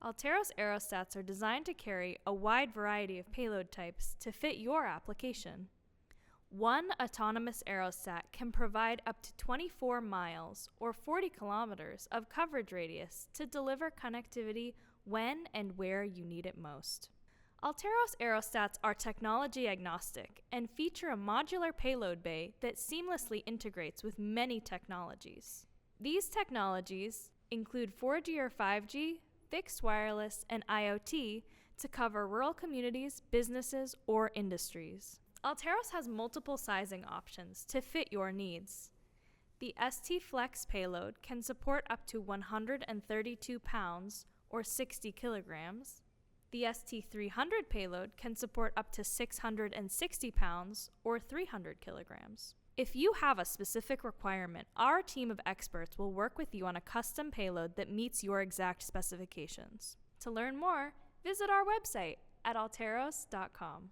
Alteros aerostats are designed to carry a wide variety of payload types to fit your application. One autonomous aerostat can provide up to 24 miles or 40 kilometers of coverage radius to deliver connectivity when and where you need it most. Alteros aerostats are technology agnostic and feature a modular payload bay that seamlessly integrates with many technologies. These technologies include 4G or 5G, fixed wireless, and IoT to cover rural communities, businesses, or industries. Alteros has multiple sizing options to fit your needs. The ST Flex payload can support up to 132 pounds or 60 kilograms. The ST300 payload can support up to 660 pounds or 300 kilograms. If you have a specific requirement, our team of experts will work with you on a custom payload that meets your exact specifications. To learn more, visit our website at alteros.com.